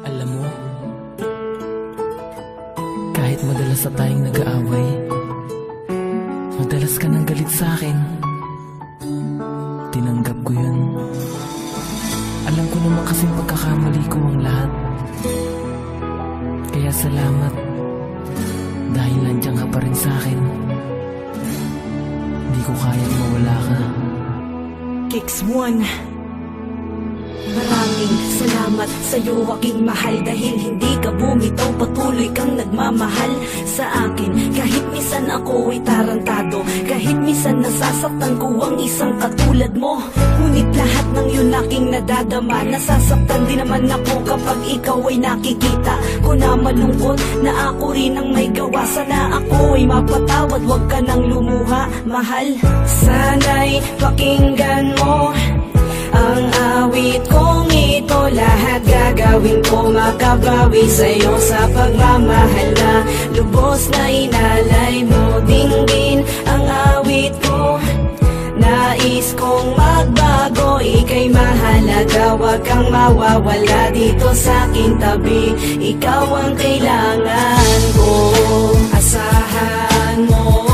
Alam mo, kahit madalas na tayong nag-aaway, madalas ka nang galit sa'kin. Tinanggap ko yun. Alam ko naman kasing pagkakamali ko ang lahat. Kaya salamat, dahil nandiyan ka pa rin sa'kin. Di ko kayang mawala ka. Kicks 1. Maraming salamat sa'yo aking mahal, dahil hindi ka bumitaw, patuloy kang nagmamahal sa akin. Kahit minsan ako ay tarantado, kahit minsan nasasaktan ko ang isang katulad mo, ngunit lahat ng yun aking nadadama. Nasasaktan din naman ako kapag ikaw ay nakikita ko na malungkot, na ako rin ang may gawa. Sana ako ay mapatawad, wag ka nang lumuha, mahal. Sana'y pakinggan mo ang awit kong ito, lahat gagawin ko makabawi sa'yo sa pagmamahal na lubos na inalay mo. Dinggin ang awit ko, nais kong magbago, ika'y mahalaga, wag kang mawawala dito sa aking tabi. Ikaw ang kailangan ko, asahan mo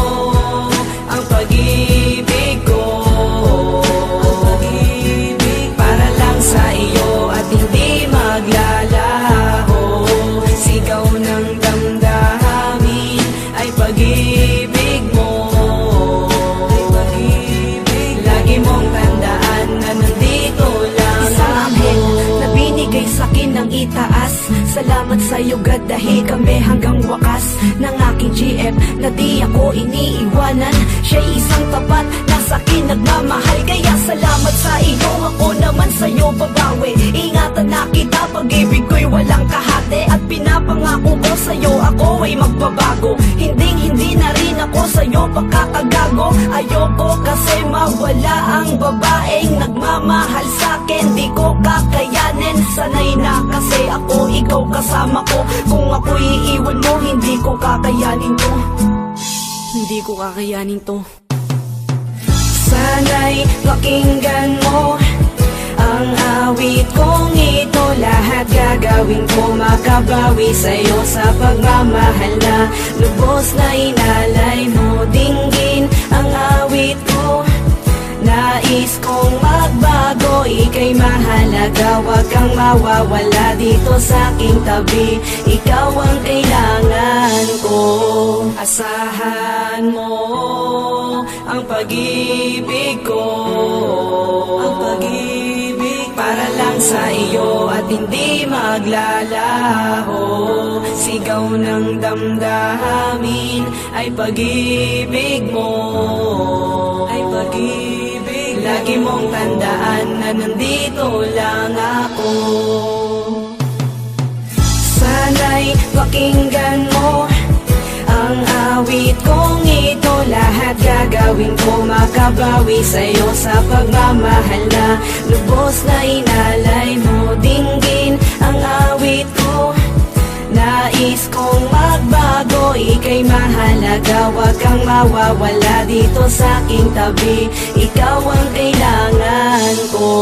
ang pag-ibig ko, sa iyo at hindi maglalaho. Sigaw ng damdamin ay pag-ibig mo, ay pag-ibig. Lagi mong tandaan na nandito lang isang anghel na binigay sa'kin ng itaas. Salamat sa'yo God, dahil kami hanggang wakas ng aking GF na di ako iniiwanan. Siya'y isang tapat na sa'kin nagmamahal, kaya salamat sa iyo. Ako naman sa'yo babawi, ingatan na kita, pag-ibig ko'y walang kahati. At pinapangako ko sa'yo ako ay magbabago, hindi na rin ako sa'yo pakakagago. Ayoko kasi mawala ang babaeng nagmamahal sa'kin, di ko kakayanin. Sanay na kasi ako, ikaw kasama ko. Kung ako'y iiwan mo, hindi ko kakayanin to, hindi ko kakayanin to. Sana'y pakinggan mo ang awit kong ito, lahat gagawin ko makabawi sa'yo sa pagmamahal na lubos na inalay mo. Dinggin ang awit ko, nais kong magbago, ika'y mahalaga, wag kang mawawala dito sa aking tabi. Ikaw ang kailangan ko, asahan mo ang pag-ibig ko, ang pag-ibig para lang sa iyo at hindi maglalaho. Sigaw ng damdamin ay pag-ibig mo, ay pag-ibig. Lagi mong tandaan na nandito lang ako. Sana'y pakinggan mo ang awit kong ito, lahat gagawin ko makabawi sa'yo sa pagmamahal na lubos na inalay mo. Dinggin ang awit ko, nais kong magbago, ika'y mahalaga, wag kang mawawala dito sa aking tabi. Ikaw ang kailangan ko,